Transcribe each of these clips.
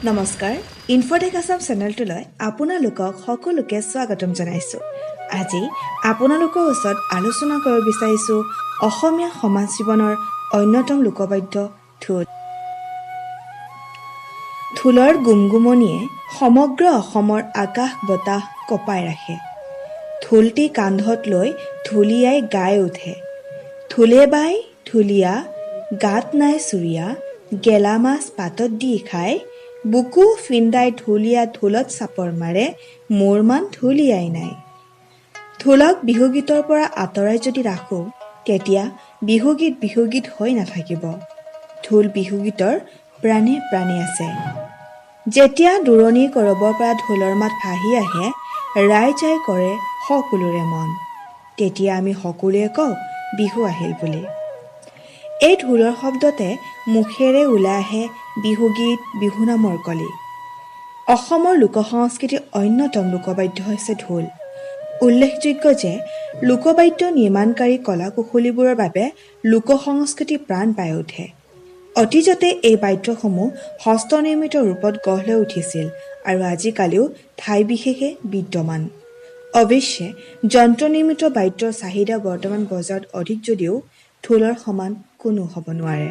নমস্কাৰ ইনফটেক আসাম চেনেলটোলৈ আপোনালোকক সকলোকে স্বাগতম জনাইছোঁ। আজি আপোনালোকৰ ওচৰত আলোচনা কৰিব বিচাৰিছোঁ অসমীয়া সমাজ জীৱনৰ অন্যতম লোকবাদ্য ঢোল। ঢোলৰ গুমগুমনিয়ে সমগ্ৰ অসমৰ আকাশ বতাহ কঁপাই ৰাখে। ঢোলটি কান্ধত লৈ ঢুলীয়াই গাই উঠে, ঢোলে বাই ঢুলীয়া গাত নাই চুৰিয়া, গেলা মাছ পাতত দি খায়, বুকু ফিন্দাই ঢুলীয়া ঢোলত চাপৰ মাৰে, মোৰ মান ঢুলীয়াই নাই। ঢোলক বিহুগীতৰ পৰা আঁতৰাই যদি ৰাখোঁ তেতিয়া বিহুগীত হৈ নাথাকিব। ঢোল বিহুগীতৰ প্ৰাণে প্ৰাণে আছে। যেতিয়া দূৰণি কৰবাৰ পৰা ঢোলৰ মাত ভাহি আহে, ৰাইজে কৰে সকলোৰে মন, তেতিয়া আমি সকলোৱে কওঁ বিহু আহিল বুলি। এই ঢোলৰ শব্দতে মুখেৰে ওলাই আহে বিহুগীত, বিহু নামৰ কলি। অসমৰ লোকসংস্কৃতিৰ অন্যতম লোকবাদ্য হৈছে ঢোল। উল্লেখযোগ্য যে লোকবাদ্য নিৰ্মাণকাৰী কলা কুশলীবোৰৰ বাবে লোকসংস্কৃতি প্ৰাণ পাই উঠে। অতীজতে এই বাদ্যসমূহ হস্তনিৰ্মিত ৰূপত গঢ় লৈ উঠিছিল আৰু আজিকালিও ঠাই বিশেষে বিদ্যমান। অৱশ্যে যন্ত্ৰনিৰ্মিত বাদ্যৰ চাহিদা বৰ্তমান বজাৰত অধিক যদিও ঢোলৰ সমান কোনো হ'ব নোৱাৰে।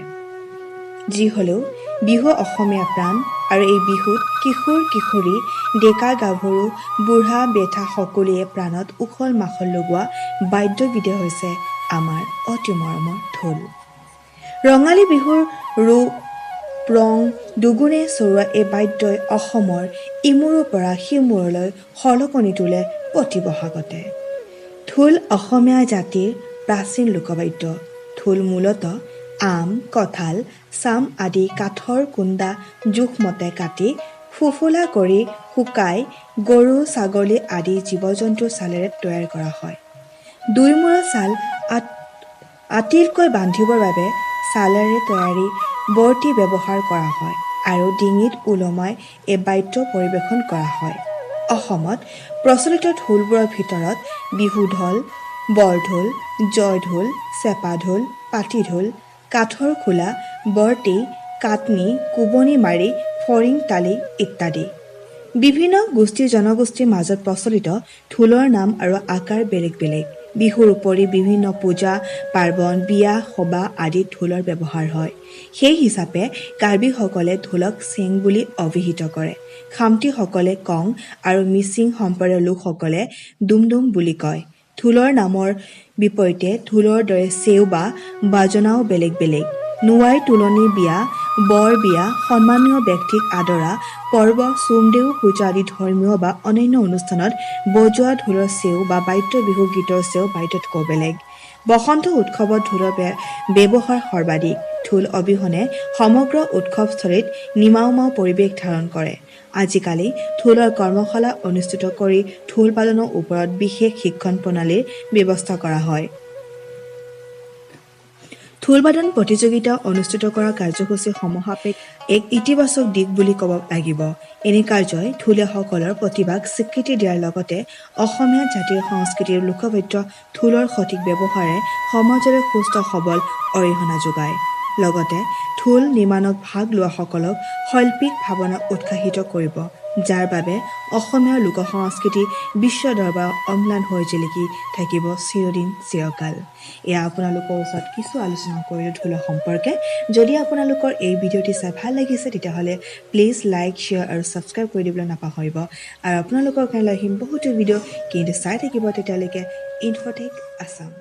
যি হ'লেও বিহু অসমীয়া প্ৰাণ আৰু এই বিহুত কিশোৰ কিশোৰী, ডেকা গাভৰু, বুঢ়া বেঠা সকলোৱে প্ৰাণত উখল মাখল লগোৱা বাদ্যবিধে হৈছে আমাৰ অতি মৰমৰ ঢোল। ৰঙালী বিহুৰ ৰূপ ৰং দুগুণে চৰোৱা এই বাদ্যই অসমৰ ইমূৰৰ পৰা সিমূৰলৈ সলকনি তোলে প্ৰতি বহাগতে। ঢোল অসমীয়া জাতিৰ প্ৰাচীন লোকবাদ্য। ঢোল মূলতঃ আম, কঁঠাল, চাম আদি কাঠৰ কুন্দা জোখমতে কাটি ফোফোলা কৰি শুকাই গৰু, ছাগলী আদি জীৱ জন্তুৰ ছালেৰে তৈয়াৰ কৰা হয়। দুই মূৰৰ ছাল আঁতিলকৈ বান্ধিবৰ বাবে ছালেৰে তৈয়াৰী বৰ্তি ব্যৱহাৰ কৰা হয় আৰু ডিঙিত ওলমাই এই বাদ্য পৰিৱেশন কৰা হয়। অসমত প্ৰচলিত ঢোলবোৰৰ ভিতৰত বিহু ঢোল, বৰঢোল, জয়ঢোল, চেপা ঢোল, পাতি ঢোল, কাঠৰ খোলা, বৰ্তি, কাটনি, কোবনি মাৰি, ফৰিং তালি ইত্যাদি। বিভিন্ন গোষ্ঠী জনগোষ্ঠীৰ মাজত প্ৰচলিত ঢোলৰ নাম আৰু আকাৰ বেলেগ বেলেগ। বিহুৰ উপৰি বিভিন্ন পূজা পাৰ্বণ, বিয়া সবাহ আদিত ঢোলৰ ব্যৱহাৰ হয়। সেই হিচাপে কাৰ্বিসকলে ঢোলক চেং বুলি অভিহিত কৰে, খামতিসকলে কং আৰু মিচিং সম্প্ৰদায়ৰ লোকসকলে ডুমডুম বুলি কয়। ঢোলৰ নামৰ বিপৰীতে ঢোলৰ দৰে চেউ বা বাজনাও বেলেগ বেলেগ। নোৱাৰী তোলনি বিয়া, বৰ বিয়া, সন্মানীয় ব্যক্তিক আদৰা পৰ্ব, চোমদেও পূজা আদি ধৰ্মীয় বা অন্যান্য অনুষ্ঠানত বজোৱা ঢোলৰ চেউ বা বাদ্য বিহু গীতৰ চেউ বাদ্যতকৈ বেলেগ। বসন্ত উৎসৱত ঢোলৰ ব্যৱহাৰ সৰ্বাধিক। ঢোল অবিহনে সমগ্ৰ উৎসৱস্থলীত নিমাওমাও পৰিৱেশ ধাৰণ কৰে। আজিকালি ঢোলৰ কৰ্মশালা অনুষ্ঠিত কৰি ঢোল বাদনৰ ওপৰত বিশেষ শিক্ষণ প্ৰণালীৰ ব্যৱস্থা কৰা হয়। ঢোল বাদন প্ৰতিযোগিতা অনুষ্ঠিত কৰা কাৰ্যসূচী সমসাময়িক এক ইতিবাচক দিশ বুলি ক'ব লাগিব। এনে কাৰ্যই ঢুলীয়াসকলৰ প্ৰতিভাক স্বীকৃতি দিয়াৰ লগতে অসমীয়া জাতিৰ সংস্কৃতিৰ লোকবাদ্য ঢোলৰ সঠিক ব্যৱহাৰে সমাজলৈ সুস্থ সবল অৰিহণা যোগায়। লগতে ঢোল নিৰ্মাণত ভাগ লোৱাসকলক শৈল্পিক ভাৱনা উৎসাহিত কৰিব, যাৰ বাবে অসমীয়া লোকসংস্কৃতি বিশ্ব দৰবাৰত অম্লান হৈ জিলিকি থাকিব চিৰদিন চিৰকাল। এয়া আপোনালোকৰ ওচৰত কিছু আলোচনা কৰিলোঁ ঢোলৰ সম্পৰ্কে। যদি আপোনালোকৰ এই ভিডিঅ'টি চাই ভাল লাগিছে তেতিয়াহ'লে প্লিজ লাইক, শ্বেয়াৰ আৰু ছাবস্ক্ৰাইব কৰি দিবলৈ নাপাহৰিব। আৰু আপোনালোকৰ কাৰণে আহিম বহুতো ভিডিঅ', কিন্তু চাই থাকিব তেতিয়ালৈকে ইনফটেক আসাম।